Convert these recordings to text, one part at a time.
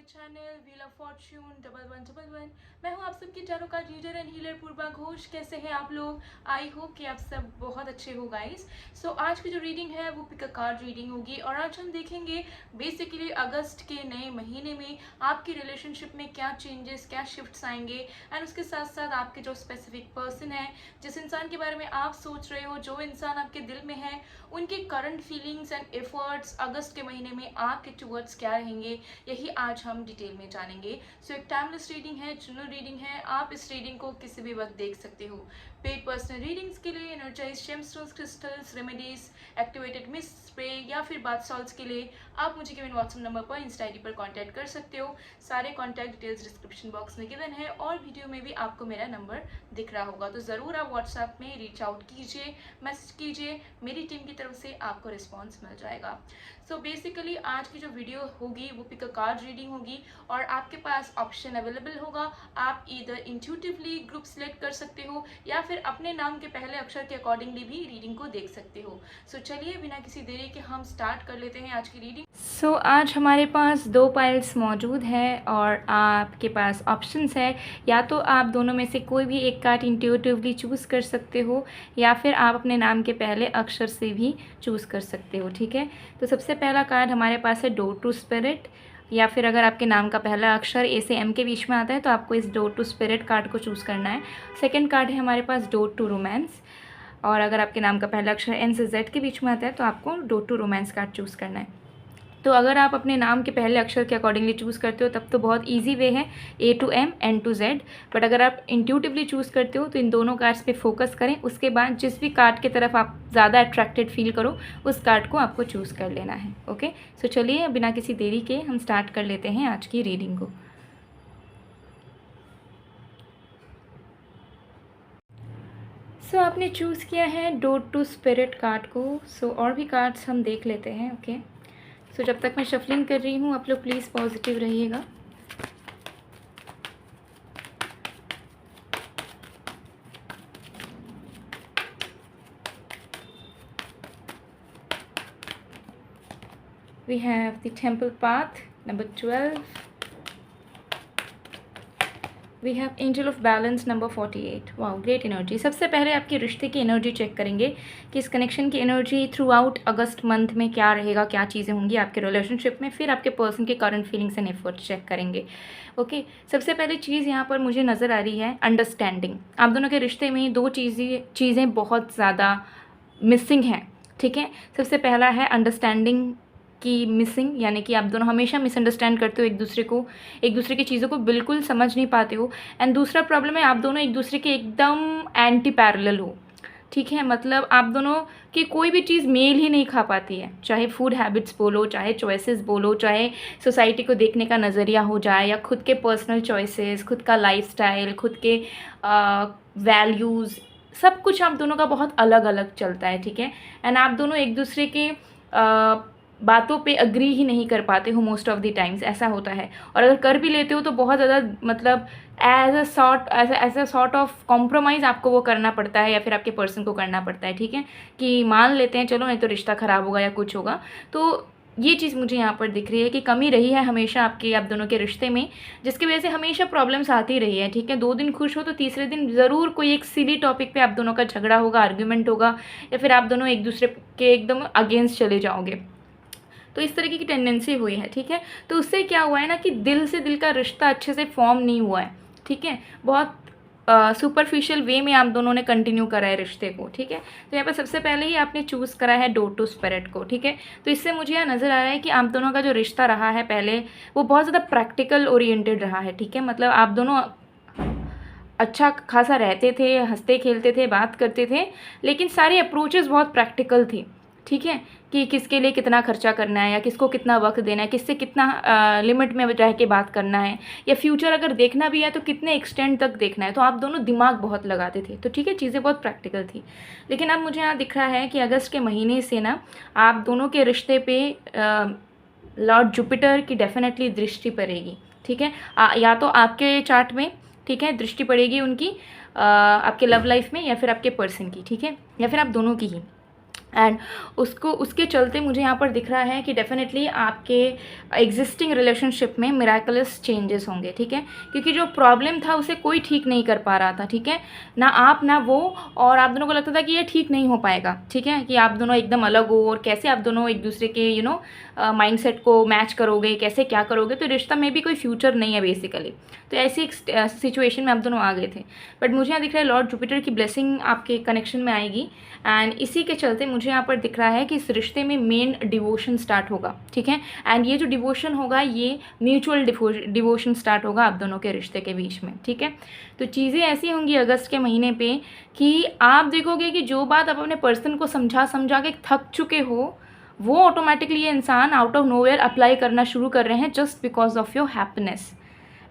My channel wheel of fortune 1111। मैं हूं आप सबकी tarot card reader and healer Purva Ghosh. कैसे हैं आप लोग? आई होप कि आप सब बहुत अच्छे हो गाइस। सो आज की जो रीडिंग है वो पिक अ कार्ड रीडिंग होगी और आज हम देखेंगे बेसिकली अगस्त के नए महीने में आपकी रिलेशनशिप में क्या चेंजेस, क्या शिफ्ट्स आएंगे एंड उसके साथ साथ आपके जो स्पेसिफिक पर्सन है, जिस इंसान के बारे में आप सोच रहे हो, जो इंसान आपके दिल में है, उनके करंट फीलिंग्स एंड एफर्ट्स अगस्त के महीने में आपके टूवर्ड्स क्या रहेंगे, यही आज हम डिटेल में जानेंगे। सो एक टाइमलेस रीडिंग है, जनरल रीडिंग है। आप इस रीडिंग को किसी भी वक्त देख सकते हो। पेड पर्सनल रीडिंग्स के लिए energize gemstones, crystals, remedies, activated mist spray या फिर बाथ सॉल्ट्स के लिए आप मुझे गिवन व्हाट्सएप नंबर पर इंस्टा आईडी पर कांटेक्ट कर सकते हो। सारे कांटेक्ट डिटेल्स डिस्क्रिप्शन बॉक्स में गिवन है और वीडियो में भी आपको मेरा नंबर दिख रहा होगा, तो ज़रूर आप व्हाट्सएप में रीच आउट कीजिए, मैसेज कीजिए, मेरी टीम की तरफ से आपको रिस्पॉन्स मिल जाएगा। सो बेसिकली आज की जो वीडियो होगी वो पिक अ कार्ड रीडिंग होगी और आपके पास ऑप्शन अवेलेबल होगा। आप इधर इंट्यूटिवली ग्रुप सिलेक्ट कर सकते हो या फिर अपने नाम के पहले अक्षर के अकॉर्डिंगली भी रीडिंग को देख सकते हो। सो चलिए बिना किसी देरी के हम स्टार्ट कर लेते हैं आज की रीडिंग। सो आज हमारे पास 2 पाइल्स मौजूद है और आपके पास ऑप्शंस है, या तो आप दोनों में से कोई भी एक कार्ड इंट्यूटिवली चूज़ कर सकते हो या फिर आप अपने नाम के पहले अक्षर से भी चूज़ कर सकते हो। ठीक है, तो सबसे पहला कार्ड हमारे पास है डोर टू स्पिरिट, या फिर अगर आपके नाम का पहला अक्षर ए से एम के बीच में आता है तो आपको इस डोर टू स्पिरिट कार्ड को चूज़ करना है। सेकंड कार्ड है हमारे पास डोर टू रोमांस, और अगर आपके नाम का पहला अक्षर एन से जेड के बीच में आता है तो आपको door to romance card choose करना है। तो अगर आप अपने नाम के पहले अक्षर के अकॉर्डिंगली चूज़ करते हो तब तो बहुत इजी वे है, A to M, N to Z. But अगर आप इंट्यूटिवली चूज़ करते हो तो इन दोनों कार्ड्स पे फोकस करें, उसके बाद जिस भी कार्ड की तरफ आप ज़्यादा अट्रैक्टेड फील करो उस कार्ड को आपको चूज़ कर लेना है। ओके, सो चलिए बिना किसी देरी के हम स्टार्ट कर लेते हैं आज की रीडिंग को। सो आपने चूज़ किया है डोर टू स्पिरिट कार्ड को। सो और भी कार्ड्स हम देख लेते हैं। ओके, सो जब तक मैं शफलिंग कर रही हूँ आप लोग प्लीज़ पॉजिटिव रहिएगा। We have the temple path number 12. We have angel of balance number 48. Wow, great energy. सबसे पहले आपके रिश्ते की एनर्जी चेक करेंगे कि इस कनेक्शन की एनर्जी थ्रू आउट अगस्त मंथ में क्या रहेगा, क्या चीज़ें होंगी आपके रिलेशनशिप में। फिर आपके पर्सन के current feelings and efforts check करेंगे। ओके, सबसे पहले चीज़ यहाँ पर मुझे नज़र आ रही है अंडरस्टैंडिंग। आप दोनों के रिश्ते में 2 चीज़ें बहुत ज़्यादा मिसिंग हैं। ठीक है, सबसे पहला है अंडरस्टैंडिंग की मिसिंग, यानी कि आप दोनों हमेशा मिसअंडरस्टैंड करते हो एक दूसरे की चीज़ों को बिल्कुल समझ नहीं पाते हो। एंड दूसरा प्रॉब्लम है आप दोनों एक दूसरे के एकदम एंटी पैरेलल हो। ठीक है, मतलब आप दोनों की कोई भी चीज़ मेल ही नहीं खा पाती है, चाहे फूड हैबिट्स बोलो, चाहे चॉइसेस बोलो, चाहे सोसाइटी को देखने का नज़रिया हो जाए, या खुद के पर्सनल चॉइसेस, खुद का लाइफस्टाइल, खुद के वैल्यूज़, सब कुछ आप दोनों का बहुत अलग अलग चलता है। ठीक है, एंड आप दोनों एक दूसरे के बातों पे अग्री ही नहीं कर पाते हो मोस्ट ऑफ द टाइम्स, ऐसा होता है। और अगर कर भी लेते हो तो बहुत ज़्यादा मतलब as a sort of compromise आपको वो करना पड़ता है या फिर आपके पर्सन को करना पड़ता है। ठीक है, कि मान लेते हैं चलो नहीं तो रिश्ता ख़राब होगा या कुछ होगा। तो ये चीज़ मुझे यहाँ पर दिख रही है कि कमी रही है हमेशा आप दोनों के रिश्ते में, जिसकी वजह से हमेशा प्रॉब्लम्स आती रही है। ठीक है, 2 दिन खुश हो तो तीसरे दिन ज़रूर कोई एक सिली टॉपिक पे आप दोनों का झगड़ा होगा, आर्ग्यूमेंट होगा, या फिर आप दोनों एक दूसरे के एकदम अगेंस्ट चले जाओगे। तो इस तरीके की टेंडेंसी हुई है। ठीक है, तो उससे क्या हुआ है ना कि दिल से दिल का रिश्ता अच्छे से फॉर्म नहीं हुआ है। ठीक है, बहुत सुपरफिशियल वे में आप दोनों ने कंटिन्यू करा है रिश्ते को। ठीक है, तो यहाँ पर सबसे पहले ही आपने चूज़ करा है डोर टू स्पिरिट को। ठीक है, तो इससे मुझे यह नज़र आ रहा है कि आप दोनों का जो रिश्ता रहा है पहले वो बहुत ज़्यादा प्रैक्टिकल ओरिएंटेड रहा है। ठीक है, मतलब आप दोनों अच्छा खासा रहते थे, हंसते खेलते थे, बात करते थे, लेकिन सारी अप्रोचेस बहुत प्रैक्टिकल थी। ठीक है, कि किसके लिए कितना खर्चा करना है, या किसको कितना वक्त देना है, किससे कितना लिमिट में रह के बात करना है, या फ्यूचर अगर देखना भी है तो कितने एक्सटेंड तक देखना है। तो आप दोनों दिमाग बहुत लगाते थे। तो ठीक है, चीज़ें बहुत प्रैक्टिकल थी। लेकिन अब मुझे यहाँ दिख रहा है कि अगस्त के महीने से ना आप दोनों के रिश्ते पे लॉर्ड जुपिटर की डेफिनेटली दृष्टि पड़ेगी। ठीक है, या तो आपके चार्ट में, ठीक है, दृष्टि पड़ेगी उनकी आपके लव लाइफ में, या फिर आपके पर्सन की। ठीक है, या फिर आप दोनों की ही। एंड उसको उसके चलते मुझे यहाँ पर दिख रहा है कि डेफिनेटली आपके एग्जिस्टिंग रिलेशनशिप में मिराकलस चेंजेस होंगे, ठीक है, क्योंकि जो प्रॉब्लम था उसे कोई ठीक नहीं कर पा रहा था, ठीक है, ना आप ना वो, और आप दोनों को लगता था कि ये ठीक नहीं हो पाएगा, ठीक है, कि आप दोनों एकदम अलग हो और कैसे आप दोनों एक दूसरे के माइंडसेट को मैच करोगे, कैसे क्या करोगे, तो रिश्ता में भी कोई फ्यूचर नहीं है बेसिकली। तो ऐसी एक सिचुएशन में आप दोनों आ गए थे। बट मुझे यहाँ दिख रहा है लॉर्ड जुपिटर की ब्लेसिंग आपके कनेक्शन में आएगी, एंड इसी के चलते मुझे यहाँ पर दिख रहा है कि इस रिश्ते में मेन डिवोशन स्टार्ट होगा, ठीक है, एंड ये जो डिवोशन होगा ये म्यूचुअल डिवोशन स्टार्ट होगा आप दोनों के रिश्ते के बीच में, ठीक है। तो चीज़ें ऐसी होंगी अगस्त के महीने पे कि आप देखोगे कि जो बात आप अपने पर्सन को समझा के थक चुके हो, वो ऑटोमेटिकली ये इंसान आउट ऑफ नोवेयर अप्लाई करना शुरू कर रहे हैं just because of your happiness.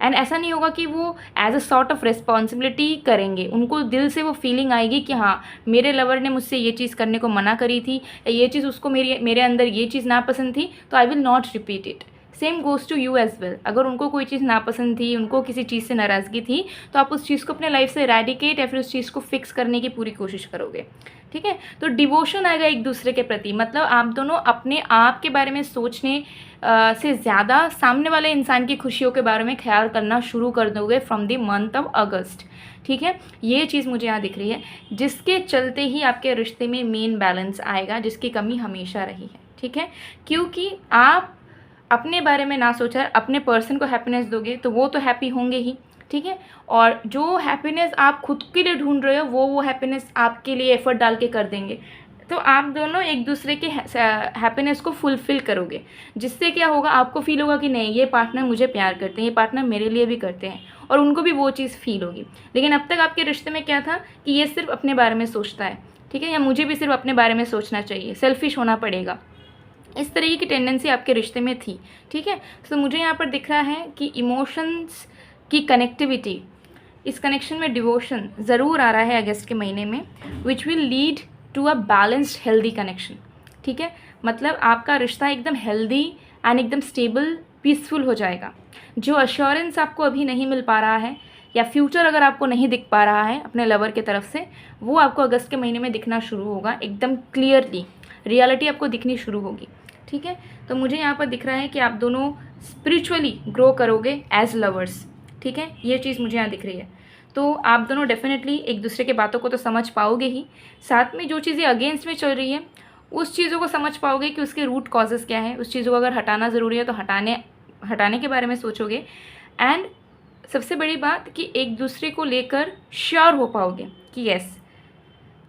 And ऐसा नहीं होगा कि वो as a sort of responsibility करेंगे, उनको दिल से वो फीलिंग आएगी कि हाँ मेरे लवर ने मुझसे ये चीज़ करने को मना करी थी, ये चीज़ उसको मेरे अंदर ये चीज़ नापसंद थी, तो I will not repeat it. Same goes to you as well. अगर उनको कोई चीज़ नापसंद थी, उनको किसी चीज़ से नाराज़गी थी, तो आप उस चीज़ को अपने लाइफ से रेडिकेट या फिर उस चीज़ को फिक्स करने की पूरी कोशिश करोगे, ठीक है। तो डिवोशन आएगा एक दूसरे के प्रति, मतलब आप दोनों अपने आप के बारे में सोचने से ज़्यादा सामने वाले इंसान की खुशियों के बारे में ख्याल करना शुरू कर दोगे फ्रॉम द मंथ ऑफ अगस्त, ठीक है। ये चीज़ मुझे यहाँ दिख रही है, जिसके चलते ही आपके रिश्ते में मेन बैलेंस आएगा, जिसकी कमी हमेशा रही है, ठीक है, क्योंकि आप अपने बारे में ना सोचकर अपने पर्सन को हैप्पीनेस दोगे तो वो तो हैप्पी होंगे ही, ठीक है, और जो हैप्पीनेस आप खुद के लिए ढूंढ रहे हो वो हैप्पीनेस आपके लिए एफर्ट डाल के कर देंगे, तो आप दोनों एक दूसरे के हैप्पीनेस को फुलफ़िल करोगे, जिससे क्या होगा, आपको फील होगा कि नहीं ये पार्टनर मुझे प्यार करते हैं, ये पार्टनर मेरे लिए भी करते हैं, और उनको भी वो चीज़ फील होगी। लेकिन अब तक आपके रिश्ते में क्या था कि ये सिर्फ अपने बारे में सोचता है, ठीक है, या मुझे भी सिर्फ अपने बारे में सोचना चाहिए, सेल्फिश होना पड़ेगा, इस तरीके की टेंडेंसी आपके रिश्ते में थी, ठीक है। तो मुझे यहाँ पर दिख रहा है कि इमोशंस की कनेक्टिविटी, इस कनेक्शन में डिवोशन ज़रूर आ रहा है अगस्त के महीने में, which will lead to a balanced healthy connection, ठीक है, मतलब आपका रिश्ता एकदम हेल्दी एंड एकदम स्टेबल पीसफुल हो जाएगा। जो अश्योरेंस आपको अभी नहीं मिल पा रहा है या फ्यूचर अगर आपको नहीं दिख पा रहा है अपने लवर की तरफ से, वो आपको अगस्त के महीने में दिखना शुरू होगा, एकदम क्लियरली रियलिटी आपको दिखनी शुरू होगी, ठीक है। तो मुझे यहाँ पर दिख रहा है कि आप दोनों स्पिरिचुअली ग्रो करोगे एज लवर्स, ठीक है, ये चीज़ मुझे यहाँ दिख रही है। तो आप दोनों डेफिनेटली एक दूसरे के बातों को तो समझ पाओगे ही, साथ में जो चीज़ें अगेंस्ट में चल रही है उस चीज़ों को समझ पाओगे कि उसके रूट कॉजेज़ क्या है, उस चीज़ों को अगर हटाना ज़रूरी है तो हटाने के बारे में सोचोगे, एंड सबसे बड़ी बात कि एक दूसरे को लेकर श्योर हो पाओगे कि यस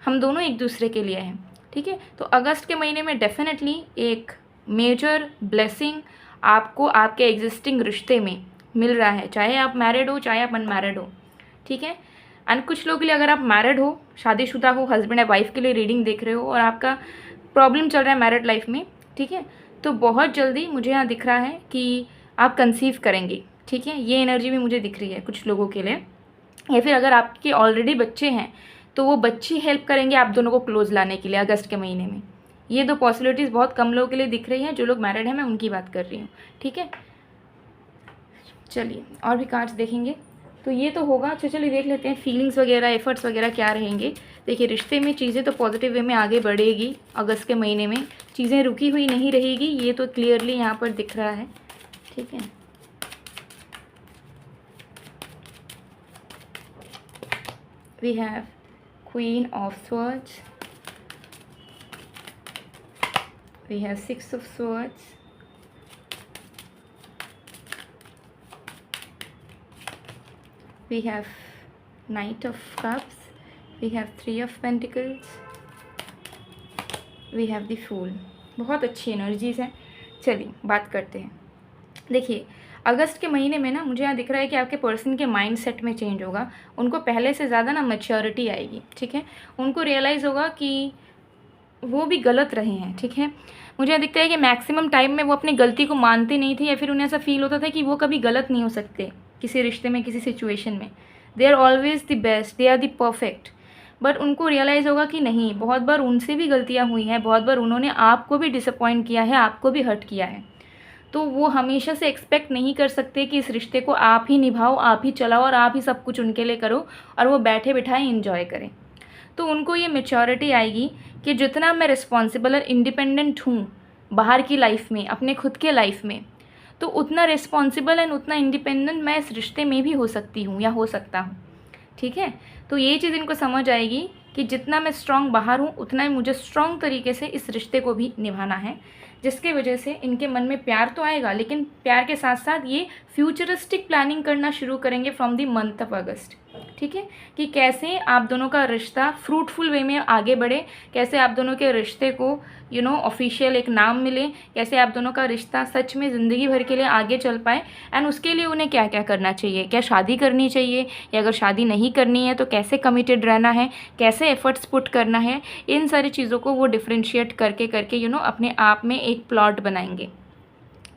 हम दोनों एक दूसरे के लिए हैं, ठीक है। तो अगस्त के महीने में डेफिनेटली एक मेजर ब्लेसिंग आपको आपके एग्जिस्टिंग रिश्ते में मिल रहा है, चाहे आप मैरिड हो चाहे आप अनमैरिड हो, ठीक है। एंड कुछ लोगों के लिए अगर आप मैरिड हो, शादीशुदा हो, हस्बैंड या वाइफ के लिए रीडिंग देख रहे हो और आपका प्रॉब्लम चल रहा है मैरिड लाइफ में, ठीक है, तो बहुत जल्दी मुझे यहाँ दिख रहा है कि आप कंसीव करेंगे, ठीक है, ये एनर्जी भी मुझे दिख रही है कुछ लोगों के लिए। या फिर अगर आपके ऑलरेडी बच्चे हैं तो वो बच्चे हेल्प करेंगे आप दोनों को क्लोज लाने के लिए अगस्त के महीने में। ये दो पॉसिबिलिटीज़ बहुत कम लोगों के लिए दिख रही हैं, जो लोग मैरिड हैं मैं उनकी बात कर रही हूँ, ठीक है। चलिए और भी कार्ड्स देखेंगे, तो ये तो होगा। चलिए देख लेते हैं फीलिंग्स वगैरह एफर्ट्स वगैरह क्या रहेंगे। देखिए रिश्ते में चीज़ें तो पॉजिटिव वे में आगे बढ़ेगी, अगस्त के महीने में चीज़ें रुकी हुई नहीं रहेगी, ये तो क्लियरली यहाँ पर दिख रहा है, ठीक है। We have queen of swords, we have six of swords, we have Knight of Cups, we have Three of Pentacles, we have the Fool। बहुत अच्छी एनर्जीज़ हैं। चलिए बात करते हैं। देखिए अगस्त के महीने में ना मुझे यहाँ दिख रहा है कि आपके पर्सन के माइंड सेट में चेंज होगा, उनको पहले से ज़्यादा ना मैच्योरिटी आएगी, ठीक है। उनको रियलाइज़ होगा कि वो भी गलत रहे हैं, ठीक है। मुझे यहाँ दिखता है कि मैक्सिमम टाइम में वो अपनी गलती को मानते नहीं थे, या फिर उन्हें ऐसा फील होता था कि वो कभी गलत नहीं हो सकते किसी रिश्ते में, किसी सिचुएशन में। They are always the best, they are the perfect. But उनको रियलाइज़ होगा कि नहीं, बहुत बार उनसे भी गलतियाँ हुई हैं, बहुत बार उन्होंने आपको भी डिसअपॉइंट किया है, आपको भी हर्ट किया है। तो वो हमेशा से एक्सपेक्ट नहीं कर सकते कि इस रिश्ते को आप ही निभाओ, आप ही चलाओ और आप ही सब कुछ उनके लिए करो और वो बैठे बिठाए इंजॉय करें। तो उनको ये मैच्योरिटी आएगी कि जितना मैं रिस्पॉन्सिबल और इंडिपेंडेंट हूँ बाहर की लाइफ में, अपने खुद के लाइफ में, तो उतना रिस्पॉन्सिबल एंड उतना इंडिपेंडेंट मैं इस रिश्ते में भी हो सकती हूँ या हो सकता हूँ। ठीक है, तो ये चीज़ इनको समझ आएगी कि जितना मैं स्ट्रॉन्ग बाहर हूँ उतना ही मुझे स्ट्रॉन्ग तरीके से इस रिश्ते को भी निभाना है, जिसके वजह से इनके मन में प्यार तो आएगा, लेकिन प्यार के साथ साथ ये फ्यूचरिस्टिक प्लानिंग करना शुरू करेंगे फ्रॉम द मंथ ऑफ अगस्त। ठीक है, कि कैसे आप दोनों का रिश्ता फ्रूटफुल वे में आगे बढ़े, कैसे आप दोनों के रिश्ते को ऑफिशियल एक नाम मिले, कैसे आप दोनों का रिश्ता सच में ज़िंदगी भर के लिए आगे चल पाए। एंड उसके लिए उन्हें क्या क्या करना चाहिए, क्या शादी करनी चाहिए, या अगर शादी नहीं करनी है तो कैसे कमिटेड रहना है, कैसे एफर्ट्स पुट करना है, इन सारी चीज़ों को वो डिफ्रेंशिएट करके करके अपने आप में एक प्लॉट बनाएंगे।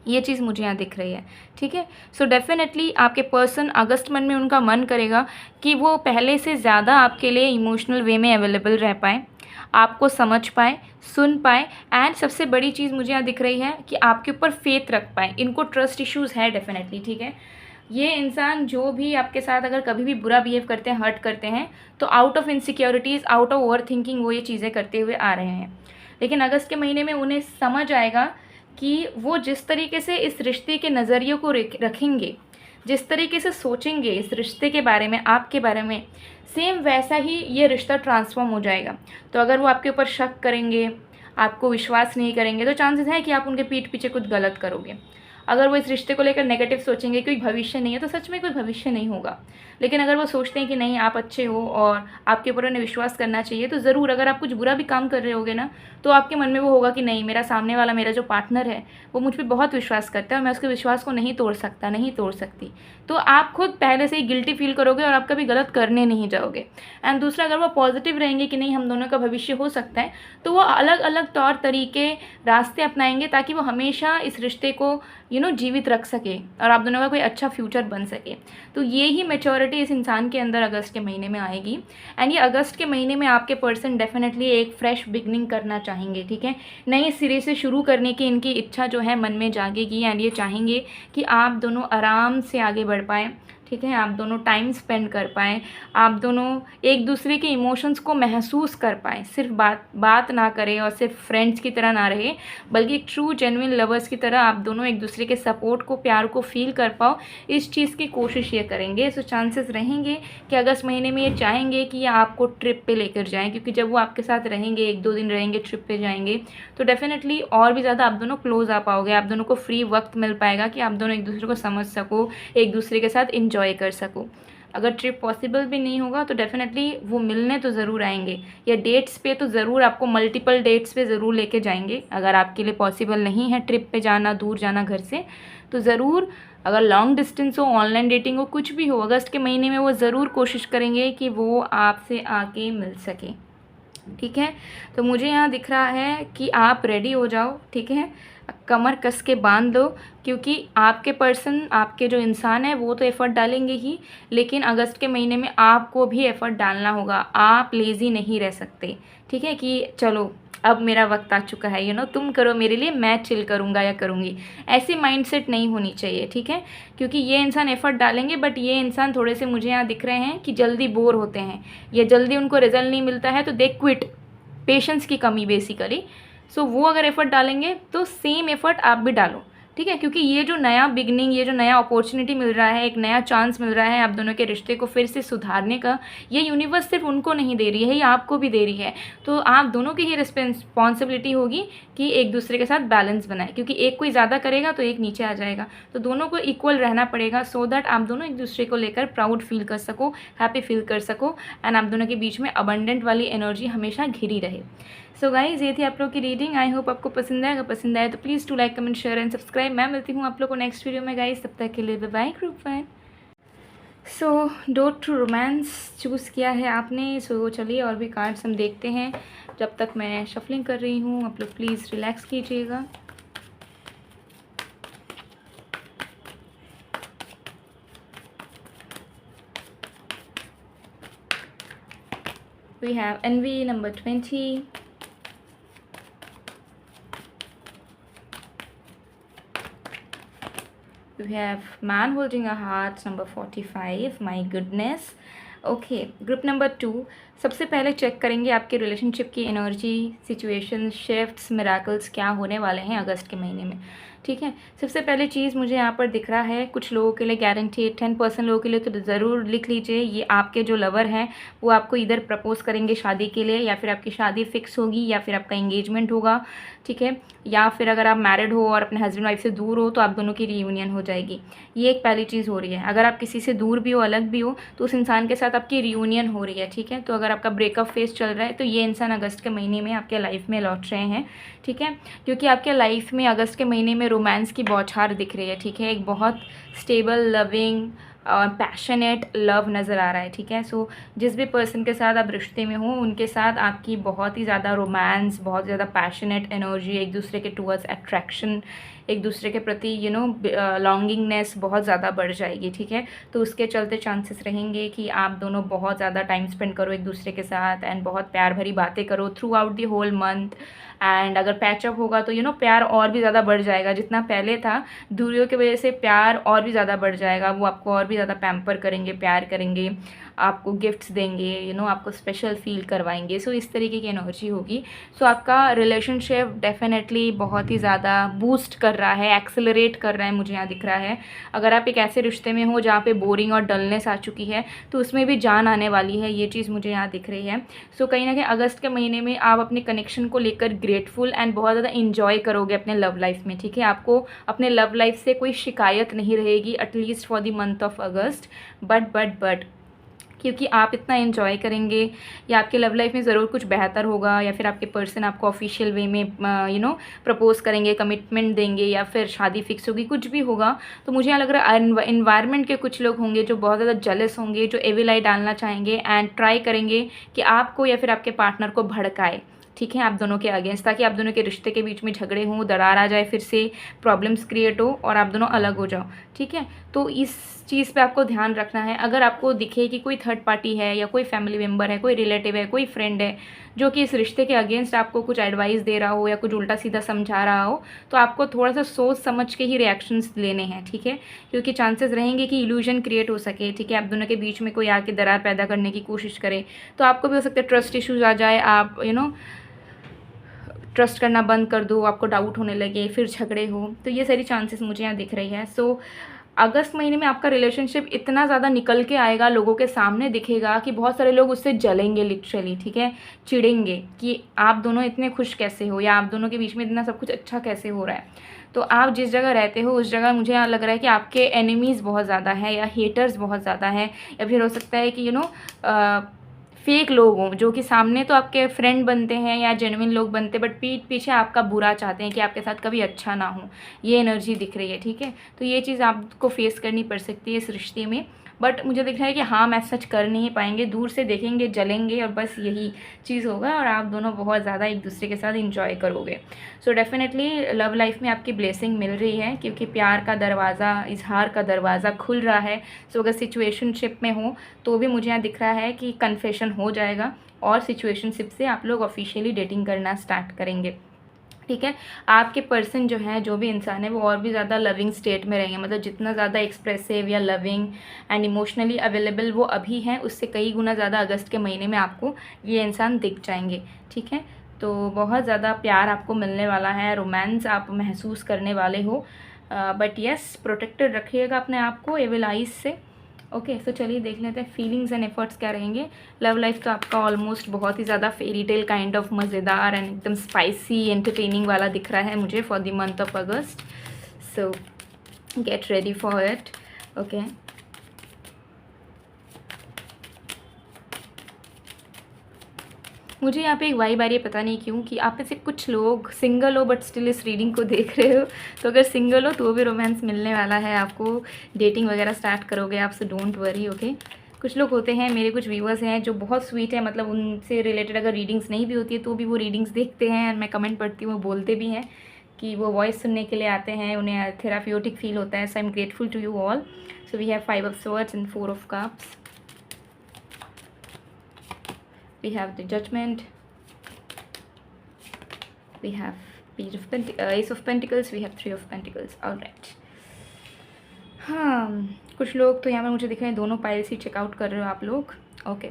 ये चीज़ मुझे यहाँ दिख रही है। ठीक है, सो डेफिनेटली आपके पर्सन अगस्त मंथ में उनका मन करेगा कि वो पहले से ज़्यादा आपके लिए इमोशनल वे में अवेलेबल रह पाए, आपको समझ पाए, सुन पाए, एंड सबसे बड़ी चीज़ मुझे यहाँ दिख रही है कि आपके ऊपर फेथ रख पाए। इनको ट्रस्ट इश्यूज़ है डेफिनेटली। ठीक है, ये इंसान जो भी आपके साथ अगर कभी भी बुरा बिहेव करते हैं, हर्ट करते हैं, तो out of insecurities, out of over thinking वो ये चीज़ें करते हुए आ रहे हैं। लेकिन अगस्त के महीने में उन्हें समझ आएगा कि वो जिस तरीके से इस रिश्ते के नज़रिए को रखेंगे, जिस तरीके से सोचेंगे इस रिश्ते के बारे में, आपके बारे में, सेम वैसा ही ये रिश्ता ट्रांसफॉर्म हो जाएगा। तो अगर वो आपके ऊपर शक करेंगे, आपको विश्वास नहीं करेंगे, तो चांसेस है कि आप उनके पीठ पीछे कुछ गलत करोगे। अगर वो इस रिश्ते को लेकर नेगेटिव सोचेंगे, कोई भविष्य नहीं है, तो सच में कोई भविष्य नहीं होगा। लेकिन अगर वो सोचते हैं कि नहीं आप अच्छे हो और आपके ऊपर उन्हें विश्वास करना चाहिए, तो ज़रूर अगर आप कुछ बुरा भी काम कर रहे होगे ना, तो आपके मन में वो होगा कि नहीं, मेरा सामने वाला, मेरा जो पार्टनर है वो मुझ पर बहुत विश्वास करता है और मैं उसके विश्वास को नहीं तोड़ सकता, नहीं तोड़ सकती। तो आप खुद पहले से ही गिल्टी फील करोगे और आप कभी गलत करने नहीं जाओगे। एंड दूसरा, अगर वो पॉजिटिव रहेंगे कि नहीं हम दोनों का भविष्य हो सकता है, तो वो अलग अलग तौर तरीके, रास्ते अपनाएंगे ताकि वो हमेशा इस रिश्ते को जीवित रख सके और आप दोनों का कोई अच्छा फ्यूचर बन सके। तो ये ही मैच्योरिटी इस इंसान के अंदर अगस्त के महीने में आएगी। एंड ये अगस्त के महीने में आपके पर्सन डेफिनेटली एक फ्रेश बिगनिंग करना चाहेंगे। ठीक है, नए सिरे से शुरू करने की इनकी इच्छा जो है मन में जागेगी, एंड ये चाहेंगे कि आप दोनों आराम से आगे बढ़ पाएँ। ठीक है, आप दोनों टाइम स्पेंड कर पाएँ, आप दोनों एक दूसरे के इमोशंस को महसूस कर पाएँ, सिर्फ बात ना करें और सिर्फ फ्रेंड्स की तरह ना रहे, बल्कि एक ट्रू जेन्युइन लवर्स की तरह आप दोनों एक दूसरे के सपोर्ट को, प्यार को फील कर पाओ। इस चीज़ की कोशिश ये करेंगे। सो चांसेस रहेंगे कि अगस्त महीने में ये चाहेंगे कि ये आपको ट्रिप पे लेकर जाएँ, क्योंकि जब वो आपके साथ रहेंगे, 1-2 दिन रहेंगे, ट्रिप पे जाएंगे, तो डेफिनेटली और भी ज़्यादा आप दोनों क्लोज आ पाओगे, आप दोनों को फ्री वक्त मिल पाएगा कि आप दोनों एक दूसरे को समझ सको, एक दूसरे के साथ इंजॉय कर सको। अगर ट्रिप पॉसिबल भी नहीं होगा तो डेफिनेटली वो मिलने तो ज़रूर आएंगे, या डेट्स पे तो ज़रूर आपको मल्टीपल डेट्स पे ज़रूर लेके जाएंगे। अगर आपके लिए पॉसिबल नहीं है ट्रिप पे जाना, दूर जाना घर से, तो ज़रूर, अगर लॉन्ग डिस्टेंस हो, ऑनलाइन डेटिंग हो, कुछ भी हो, अगस्त के महीने में वो ज़रूर कोशिश करेंगे कि वो आपसे आके मिल सके। ठीक है, तो मुझे यहाँ दिख रहा है कि आप रेडी हो जाओ। ठीक है, कमर कस के बांध दो, क्योंकि आपके पर्सन, आपके जो इंसान है वो तो एफ़र्ट डालेंगे ही, लेकिन अगस्त के महीने में आपको भी एफ़र्ट डालना होगा। आप लेज़ी नहीं रह सकते। ठीक है, कि चलो अब मेरा वक्त आ चुका है, तुम करो मेरे लिए, मैं चिल करूँगा या करूँगी, ऐसी माइंडसेट नहीं होनी चाहिए। ठीक है, क्योंकि ये इंसान एफ़र्ट डालेंगे, बट ये इंसान थोड़े से मुझे यहाँ दिख रहे हैं कि जल्दी बोर होते हैं, या जल्दी उनको रिजल्ट नहीं मिलता है तो दे क्विट, पेशेंस की कमी बेसिकली। सो वो अगर एफ़र्ट डालेंगे तो सेम एफ़र्ट आप भी डालो। ठीक है, क्योंकि ये जो नया बिगनिंग, ये जो नया अपॉर्चुनिटी मिल रहा है, एक नया चांस मिल रहा है आप दोनों के रिश्ते को फिर से सुधारने का, ये यूनिवर्स सिर्फ उनको नहीं दे रही है, ये आपको भी दे रही है। तो आप दोनों की ही रिस्पॉन्सिबिलिटी होगी कि एक दूसरे के साथ बैलेंस बनाए, क्योंकि एक कोई ज़्यादा करेगा तो एक नीचे आ जाएगा, तो दोनों को इक्वल रहना पड़ेगा, सो दैट आप दोनों एक दूसरे को लेकर प्राउड फील कर सको, हैप्पी फील कर सको, एंड आप दोनों के बीच में अबंडेंट वाली एनर्जी हमेशा घिरी रहे। सो गाइज, ये थी आप लोग की रीडिंग। आई होप आपको पसंद आएगा। पसंद आए तो please to like, comment, share and subscribe. मैं मिलती हूँ आप लोग को नेक्स्ट वीडियो में गाइज, तब तक के लिए bye bye, group fan. So door to romance choose किया है आपने। सो चलिए और भी कार्ड्स हम देखते हैं जब तक मैं शफलिंग कर रही हूँ। आप लोग प्लीज़ रिलैक्स कीजिएगा। We have envy number 20. We have man holding a heart number 45. My goodness. Okay, group number 2, सबसे पहले चेक करेंगे आपके रिलेशनशिप की एनर्जी, सिचुएशन, शिफ्ट्स, मिराकल्स क्या होने वाले हैं अगस्त के महीने में। ठीक है, सबसे पहले चीज़ मुझे यहाँ पर दिख रहा है, कुछ लोगों के लिए गारंटी 10% लोगों के लिए तो ज़रूर लिख लीजिए, ये आपके जो लवर हैं वो आपको इधर प्रपोज़ करेंगे शादी के लिए, या फिर आपकी शादी फिक्स होगी, या फिर आपका इंगेजमेंट होगा। ठीक है, या फिर अगर आप मैरिड हो और अपने हस्बैंड वाइफ से दूर हो तो आप दोनों की रीयूनियन हो जाएगी। ये एक पहली चीज़ हो रही है। अगर आप किसी से दूर भी हो, अलग भी हो, तो उस इंसान के साथ आपकी रीयूनियन हो रही है। ठीक है, तो अगर आपका ब्रेकअप फेज चल रहा है तो ये इंसान अगस्त के महीने में आपके लाइफ में लौट रहे हैं। ठीक है, क्योंकि आपके लाइफ में अगस्त के महीने में रोमांस की बौछार दिख रही है। ठीक है, एक बहुत स्टेबल, लविंग और पैशनेट लव नज़र आ रहा है। ठीक है, सो जिस भी पर्सन के साथ आप रिश्ते में हो उनके साथ आपकी बहुत ही ज़्यादा रोमांस, बहुत ज़्यादा पैशनेट एनर्जी, एक दूसरे के टूवर्ड्स अट्रैक्शन, एक दूसरे के प्रति लॉन्गिंगनेस बहुत ज़्यादा बढ़ जाएगी। ठीक है, तो उसके चलते चांसेस रहेंगे कि आप दोनों बहुत ज़्यादा टाइम स्पेंड करो एक दूसरे के साथ एंड बहुत प्यार भरी बातें करो throughout the whole month. And अगर पैचअप होगा तो प्यार और भी ज़्यादा बढ़ जाएगा। जितना पहले था, दूरियों की वजह से प्यार और भी ज़्यादा बढ़ जाएगा। वो आपको और भी ज़्यादा पैम्पर करेंगे, प्यार करेंगे, आपको गिफ्ट्स देंगे, आपको स्पेशल फील करवाएंगे। सो इस तरीके की एनर्जी होगी। सो आपका रिलेशनशिप डेफिनेटली बहुत ही ज़्यादा बूस्ट कर रहा है, एक्सेलरेट कर रहा है, मुझे यहाँ दिख रहा है। अगर आप एक ऐसे रिश्ते में हो जहाँ पे बोरिंग और डलनेस आ चुकी है तो उसमें भी जान आने वाली है, ये चीज़ मुझे यहाँ दिख रही है। सो कहीं ना कहीं अगस्त के महीने में आप अपने कनेक्शन को लेकर ग्रेटफुल एंड बहुत ज़्यादा इंजॉय करोगे अपने लव लाइफ में। ठीक है, आपको अपने लव लाइफ से कोई शिकायत नहीं रहेगी at least for the month of August. But क्योंकि आप इतना एंजॉय करेंगे या आपके लव लाइफ में ज़रूर कुछ बेहतर होगा, या फिर आपके पर्सन आपको ऑफिशियल वे में प्रपोज करेंगे, कमिटमेंट देंगे, या फिर शादी फिक्स होगी, कुछ भी होगा। तो मुझे यहाँ लग रहा है एनवायरनमेंट के कुछ लोग होंगे जो बहुत ज़्यादा जेलस होंगे, जो एविल आई डालना चाहेंगे एंड ट्राई करेंगे कि आपको या फिर आपके पार्टनर को भड़काए। ठीक है, आप दोनों के अगेंस्ट, ताकि आप दोनों के रिश्ते के बीच में झगड़े हों, दरार आ जाए, फिर से प्रॉब्लम्स क्रिएट हो और आप दोनों अलग हो जाओ। ठीक है, तो इस चीज़ पे आपको ध्यान रखना है। अगर आपको दिखे कि कोई थर्ड पार्टी है या कोई फैमिली मेम्बर है, कोई रिलेटिव है, कोई फ्रेंड है जो कि इस रिश्ते के अगेंस्ट आपको कुछ एडवाइस दे रहा हो या कुछ उल्टा सीधा समझा रहा हो, तो आपको थोड़ा सा सोच समझ के ही रिएक्शंस लेने हैं। ठीक है, क्योंकि चांसेस रहेंगे कि इल्यूजन क्रिएट हो सके। ठीक है, आप दोनों के बीच में कोई आके दरार पैदा करने की कोशिश करे तो आपको भी हो सकता है ट्रस्ट इश्यूज आ जाए, आप ट्रस्ट करना बंद कर दो, आपको डाउट होने लगे, फिर झगड़े हो। तो ये सारी चांसेस मुझे यहाँ दिख रही है। सो अगस्त महीने में आपका रिलेशनशिप इतना ज़्यादा निकल के आएगा, लोगों के सामने दिखेगा कि बहुत सारे लोग उससे जलेंगे लिटरली। ठीक है, चिढ़ेंगे कि आप दोनों इतने खुश कैसे हो, या आप दोनों के बीच में इतना सब कुछ अच्छा कैसे हो रहा है। तो आप जिस जगह रहते हो उस जगह मुझे यहाँ लग रहा है कि आपके एनिमीज़ बहुत ज़्यादा हैं या हेटर्स बहुत ज़्यादा हैं, या फिर हो सकता है कि फेक लोग हों जो कि सामने तो आपके फ्रेंड बनते हैं या जेन्युइन लोग बनते हैं, बट पीठ पीछे आपका बुरा चाहते हैं कि आपके साथ कभी अच्छा ना हो। ये एनर्जी दिख रही है। ठीक है, तो ये चीज़ आपको फेस करनी पड़ सकती है इस रिश्ते में। बट मुझे दिख रहा है कि हाँ, मैं सच कर नहीं पाएंगे, दूर से देखेंगे, जलेंगे, और बस यही चीज़ होगा और आप दोनों बहुत ज़्यादा एक दूसरे के साथ इंजॉय करोगे। सो डेफिनेटली लव लाइफ में आपकी ब्लेसिंग मिल रही है, क्योंकि प्यार का दरवाज़ा, इजहार का दरवाज़ा खुल रहा है। सो अगर सिचुएशनशिप में हो तो भी मुझे यहाँ दिख रहा है कि कन्फेशन हो जाएगा और सिचुएशनशिप से आप लोग ऑफिशियली डेटिंग करना स्टार्ट करेंगे। ठीक है, आपके पर्सन जो है, जो भी इंसान है, वो और भी ज़्यादा लविंग स्टेट में रहेंगे। मतलब जितना ज़्यादा एक्सप्रेसिव या लविंग एंड इमोशनली अवेलेबल वो अभी हैं, उससे कई गुना ज़्यादा अगस्त के महीने में आपको ये इंसान दिख जाएंगे। ठीक है, तो बहुत ज़्यादा प्यार आपको मिलने वाला है, रोमांस आप महसूस करने वाले हो। बट येस, प्रोटेक्टेड रखिएगा अपने आप को एविल आइज से। ओके, सो चलिए देख लेते हैं फीलिंग्स एंड एफर्ट्स क्या रहेंगे। लव लाइफ तो आपका ऑलमोस्ट बहुत ही ज़्यादा फेरी टेल काइंड ऑफ मज़ेदार एंड एकदम स्पाइसी एंटरटेनिंग वाला दिख रहा है मुझे for the month of August. So get ready for it. Okay, मुझे यहाँ पे एक वाइब आ रही है, पता नहीं क्यों, कि आप में से कुछ लोग सिंगल हो बट स्टिल इस रीडिंग को देख रहे हो। तो अगर सिंगल हो तो भी रोमांस मिलने वाला है आपको, डेटिंग वगैरह स्टार्ट करोगे आप, सो डोंट वरी। ओके, कुछ लोग होते हैं, मेरे कुछ व्यूअर्स हैं जो बहुत स्वीट है, मतलब उनसे रिलेटेड अगर रीडिंग्स नहीं भी होती है तो भी वो रीडिंग्स देखते हैं, मैं कमेंट पढ़ती हूँ, वो बोलते भी हैं कि वो वॉइस सुनने के लिए आते हैं, उन्हें थेराप्यूटिक फील होता है। So I am grateful to you all. So we have 5 of swords and 4 of cups. We have the judgment. We have Ace of Pentacles. We have 3 of Pentacles. All right. हाँ, कुछ लोग तो यहाँ पर मुझे दिख रहे हैं, दोनों पाइल्स ही चेकआउट कर रहे हो आप लोग। ओके,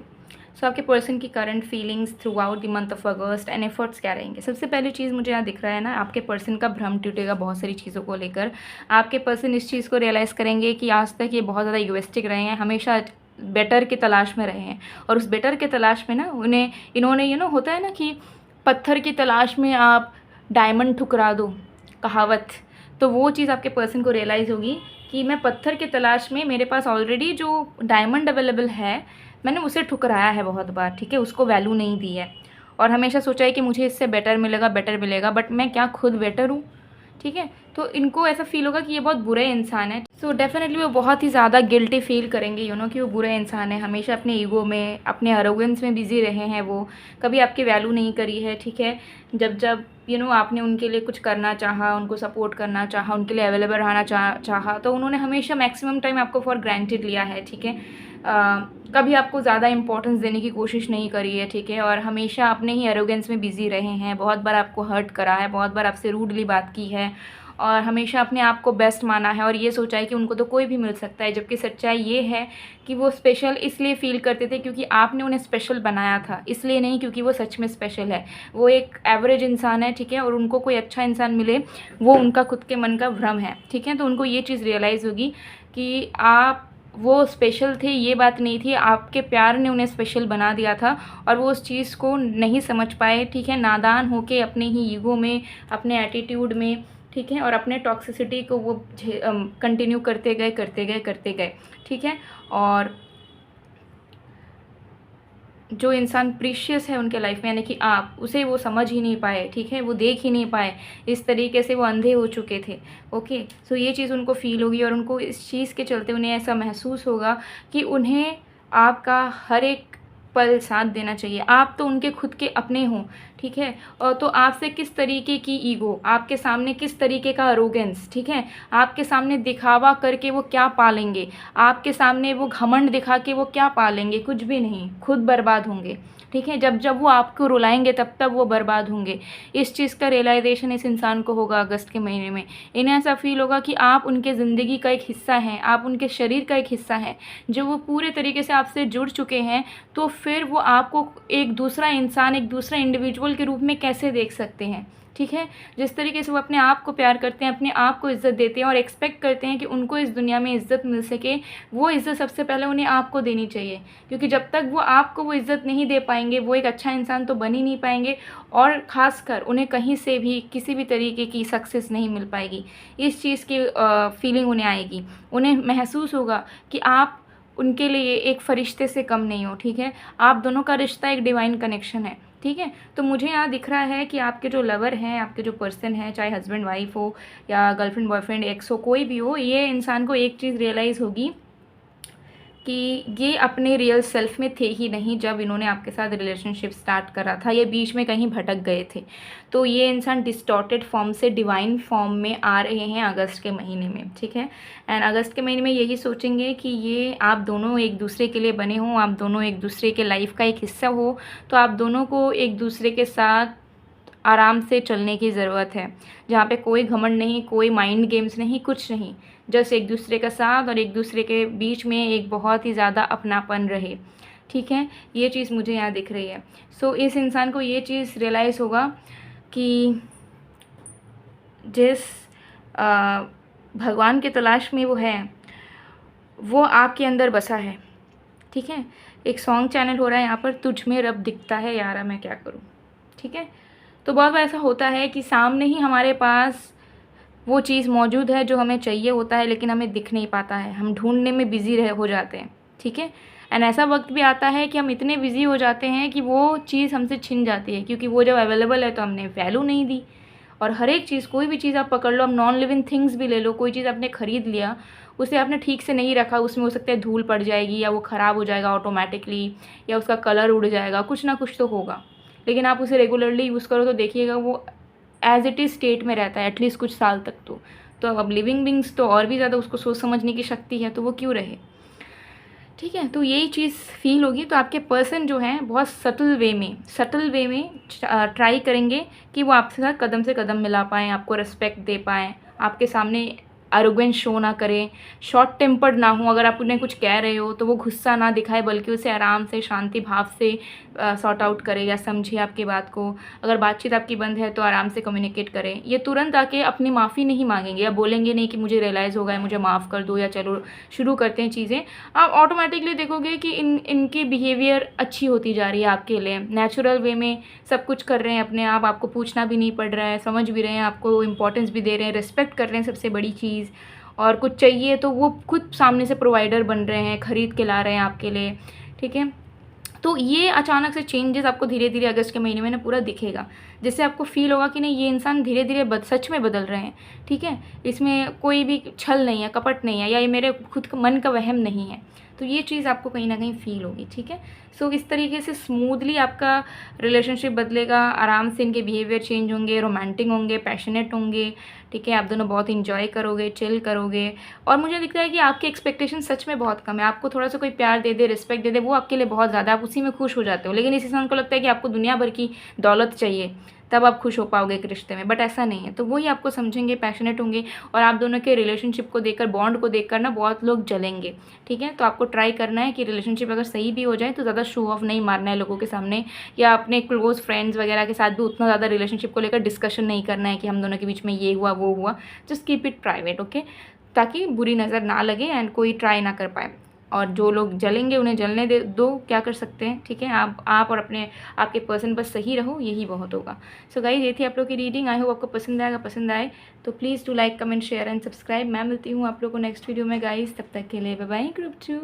सो आपके पर्सन की current feelings through out the month of August and efforts क्या रहेंगे। सबसे पहली चीज़ मुझे यहाँ दिख रहा है ना, आपके पर्सन का भ्रम टूटेगा बहुत सारी चीज़ों को लेकर। आपके पर्सन इस चीज़ को रियलाइज़ करेंगे कि आज तक ये बहुत ज़्यादा इगोइस्टिक रहे हैं, हमेशा बेटर की तलाश में रहे हैं, और उस बेटर के तलाश में ना इन्होंने होता है ना कि पत्थर की तलाश में आप डायमंड ठुकरा दो, कहावत। तो वो चीज़ आपके पर्सन को रियलाइज़ होगी कि मैं पत्थर की तलाश में, मेरे पास ऑलरेडी जो डायमंड अवेलेबल है मैंने उसे ठुकराया है बहुत बार, ठीक है, उसको वैल्यू नहीं दी है और हमेशा सोचा है कि मुझे इससे बेटर मिलेगा, बट मैं क्या खुद बेटर हूँ, ठीक है। तो इनको ऐसा फील होगा कि ये बहुत बुरे इंसान है। सो डेफिनेटली वो बहुत ही ज़्यादा गिल्टी फील करेंगे कि वो बुरे इंसान है, हमेशा अपने ईगो में, अपने अरोगेंस में बिजी रहे हैं, वो कभी आपकी वैल्यू नहीं करी है, ठीक है। जब आपने उनके लिए कुछ करना चाहा, उनको सपोर्ट करना चाहा, उनके लिए अवेलेबल रहना चाहा, तो उन्होंने हमेशा मैक्सिमम टाइम आपको फॉर ग्रांटेड लिया है, ठीक है। कभी आपको ज़्यादा इंपॉर्टेंस देने की कोशिश नहीं करी है, ठीक है, और हमेशा अपने ही एरोगेंस में बिजी रहे हैं, बहुत बार आपको हर्ट करा है, बहुत बार आपसे रूडली बात की है और हमेशा अपने आप को बेस्ट माना है और ये सोचा है कि उनको तो कोई भी मिल सकता है। जबकि सच्चाई ये है कि वो स्पेशल इसलिए फ़ील करते थे क्योंकि आपने उन्हें स्पेशल बनाया था, इसलिए नहीं क्योंकि वो सच में स्पेशल है। वो एक एवरेज इंसान है, ठीक है, और उनको कोई अच्छा इंसान मिले वो उनका खुद के मन का भ्रम है, ठीक है। तो उनको ये चीज़ रियलाइज़ होगी कि वो स्पेशल थे, ये बात नहीं थी, आपके प्यार ने उन्हें स्पेशल बना दिया था और वो उस चीज़ को नहीं समझ पाए, ठीक है। नादान होके अपने ही ईगो में, अपने एटीट्यूड में, ठीक है, और अपने टॉक्सिसिटी को वो कंटिन्यू करते गए, ठीक है। और जो इंसान प्रीशियस है उनके लाइफ में, यानी कि आप, उसे वो समझ ही नहीं पाए, ठीक है, वो देख ही नहीं पाए, इस तरीके से वो अंधे हो चुके थे। ओके, सो ये चीज़ उनको फील होगी और उनको इस चीज़ के चलते उन्हें ऐसा महसूस होगा कि उन्हें आपका हर एक पल साथ देना चाहिए। आप तो उनके खुद के अपने हों, ठीक है, और तो आपसे किस तरीके की ईगो, आपके सामने किस तरीके का अरोगेंस, ठीक है, आपके सामने दिखावा करके वो क्या पालेंगे, आपके सामने वो घमंड दिखा के वो क्या पालेंगे, कुछ भी नहीं, खुद बर्बाद होंगे, ठीक है। जब वो आपको रुलाएंगे तब वो बर्बाद होंगे। इस चीज़ का रियलाइजेशन इस इंसान को होगा अगस्त के महीने में। इन्हें ऐसा फील होगा कि आप उनके ज़िंदगी का एक हिस्सा हैं, आप उनके शरीर का एक हिस्सा हैं, जो वो पूरे तरीके से आपसे जुड़ चुके हैं। तो फिर वो आपको एक दूसरा इंसान, एक दूसरा इंडिविजुअल के रूप में कैसे देख सकते हैं, ठीक है। जिस तरीके से वो अपने आप को प्यार करते हैं, अपने आप को इज़्ज़त देते हैं और एक्सपेक्ट करते हैं कि उनको इस दुनिया में इज़्ज़त मिल सके, वो इज़्ज़त सबसे पहले उन्हें आपको देनी चाहिए, क्योंकि जब तक वो आपको वो इज़्ज़त नहीं दे पाएंगे वो एक अच्छा इंसान तो बन ही नहीं पाएंगे और ख़ासकर उन्हें कहीं से भी किसी भी तरीके की सक्सेस नहीं मिल पाएगी। इस चीज़ की फीलिंग उन्हें आएगी, उन्हें महसूस होगा कि आप उनके लिए एक फ़रिश्ते से कम नहीं हो, ठीक है। आप दोनों का रिश्ता एक डिवाइन कनेक्शन है, ठीक है। तो मुझे यहाँ दिख रहा है कि आपके जो लवर हैं, आपके जो पर्सन हैं, चाहे हस्बैंड वाइफ हो या गर्लफ्रेंड बॉयफ्रेंड एक्स हो, कोई भी हो, ये इंसान को एक चीज़ रियलाइज़ होगी कि ये अपने रियल सेल्फ में थे ही नहीं जब इन्होंने आपके साथ रिलेशनशिप स्टार्ट करा था, ये बीच में कहीं भटक गए थे। तो ये इंसान डिस्टॉर्टेड फॉर्म से डिवाइन फॉर्म में आ रहे हैं अगस्त के महीने में, ठीक है। एंड अगस्त के महीने में यही सोचेंगे कि ये आप दोनों एक दूसरे के लिए बने हों, आप दोनों एक दूसरे के लाइफ का एक हिस्सा हो, तो आप दोनों को एक दूसरे के साथ आराम से चलने की ज़रूरत है, जहाँ पे कोई घमंड नहीं, कोई माइंड गेम्स नहीं, कुछ नहीं, जस्ट एक दूसरे का साथ और एक दूसरे के बीच में एक बहुत ही ज़्यादा अपनापन रहे, ठीक है। ये चीज़ मुझे यहाँ दिख रही है। सो इस इंसान को ये चीज़ रियलाइज़ होगा कि जिस भगवान की तलाश में वो है, वो आपके अंदर बसा है, ठीक है। एक सॉन्ग चैनल हो रहा है यहाँ पर, तुझ में रब दिखता है यारा मैं क्या करूँ, ठीक है। तो बहुत बार ऐसा होता है कि सामने ही हमारे पास वो चीज़ मौजूद है जो हमें चाहिए होता है, लेकिन हमें दिख नहीं पाता है, हम ढूंढने में बिज़ी हो जाते हैं, ठीक है। एंड ऐसा वक्त भी आता है कि हम इतने बिज़ी हो जाते हैं कि वो चीज़ हमसे छिन जाती है, क्योंकि वो जब अवेलेबल है तो हमने वैल्यू नहीं दी। और हर एक चीज़, कोई भी चीज़ आप पकड़ लो, आप नॉन लिविंग थिंग्स भी ले लो, कोई चीज़ आपने ख़रीद लिया, उसे आपने ठीक से नहीं रखा, उसमें हो सकता है धूल पड़ जाएगी या वो ख़राब हो जाएगा ऑटोमेटिकली, या उसका कलर उड़ जाएगा, कुछ ना कुछ तो होगा। लेकिन आप उसे रेगुलरली यूज़ करो तो देखिएगा वो एज़ इट इज़ स्टेट में रहता है एटलीस्ट कुछ साल तक। तो अब लिविंग बींग्स तो और भी ज़्यादा उसको सोच समझने की शक्ति है, तो वो क्यों रहे, ठीक है। तो यही चीज़ फील होगी। तो आपके पर्सन जो हैं बहुत सटल वे में ट्राई करेंगे कि वो आपके साथ कदम से कदम मिला पाएँ, आपको रिस्पेक्ट दे पाएँ, आपके सामने एरोगेंस शो ना करें, शॉर्ट टेम्पर्ड ना हो। अगर आप उन्हें कुछ कह रहे हो तो वो गुस्सा ना दिखाए, बल्कि उसे आराम से शांति भाव से सॉर्ट आउट करे या समझे आपकी बात को। अगर बातचीत आपकी बंद है तो आराम से कम्युनिकेट करें। ये तुरंत आके अपनी माफ़ी नहीं मांगेंगे या बोलेंगे नहीं कि मुझे रियलाइज़ हो गया है, मुझे माफ़ कर दो या चलो शुरू करते हैं चीज़ें। आप ऑटोमेटिकली देखोगे कि इनकी बिहेवियर अच्छी होती जा रही है आपके लिए। नेचुरल वे में सब कुछ कर रहे हैं अपने आप, आपको पूछना भी नहीं पड़ रहा है, समझ भी रहे हैं, आपको इंपॉर्टेंस भी दे रहे हैं, रिस्पेक्ट कर रहे हैं, सबसे बड़ी चीज़। और कुछ चाहिए तो वो खुद सामने से प्रोवाइडर बन रहे हैं, ख़रीद के ला रहे हैं आपके लिए, ठीक है। तो ये अचानक से चेंजेस आपको धीरे धीरे अगस्त के महीने में ना पूरा दिखेगा, जिससे आपको फील होगा कि नहीं, ये इंसान धीरे धीरे सच में बदल रहे हैं, ठीक है। इसमें कोई भी छल नहीं है, कपट नहीं है, या ये मेरे खुद का मन का वहम नहीं है। तो ये चीज़ आपको कहीं ना कहीं फील होगी, ठीक है। सो इस तरीके से स्मूथली आपका रिलेशनशिप बदलेगा, आराम से इनके बिहेवियर चेंज होंगे, रोमांटिक होंगे, पैशनेट होंगे, ठीक है। आप दोनों बहुत इंजॉय करोगे, चिल करोगे। और मुझे दिखता है कि आपकी एक्सपेक्टेशन सच में बहुत कम है। आपको थोड़ा सा कोई प्यार दे दे, रिस्पेक्ट दे दे, वो आपके लिए बहुत ज़्यादा, आप उसी में खुश हो जाते हो। लेकिन इस इंसान को लगता है कि आपको दुनिया भर की दौलत चाहिए, तब आप खुश हो पाओगे एक रिश्ते में, बट ऐसा नहीं है। तो वही आपको समझेंगे, पैशनेट होंगे, और आप दोनों के रिलेशनशिप को देखकर, बॉन्ड को देखकर ना बहुत लोग जलेंगे, ठीक है। तो आपको ट्राई करना है कि रिलेशनशिप अगर सही भी हो जाए तो ज़्यादा शो ऑफ नहीं मारना है लोगों के सामने, या अपने क्लोज फ्रेंड्स वगैरह के साथ भी उतना ज़्यादा रिलेशनशिप को लेकर डिस्कशन नहीं करना है कि हम दोनों के बीच में ये हुआ वो हुआ। Just keep it private, okay, ताकि बुरी नज़र ना लगे एंड कोई ट्राई ना कर पाए। और जो लोग जलेंगे उन्हें जलने दे दो, क्या कर सकते हैं, ठीक है। आप और आपके पर्सन बस सही रहो, यही बहुत होगा। सो गाइस, ये थी आप लोग की रीडिंग। आई होप आपको पसंद आएगा। पसंद आए तो please do like, comment, share and subscribe. मैं मिलती हूँ आप लोग को नेक्स्ट वीडियो में गाइस। तब तक के लिए बाय बाय, ग्रुप 2।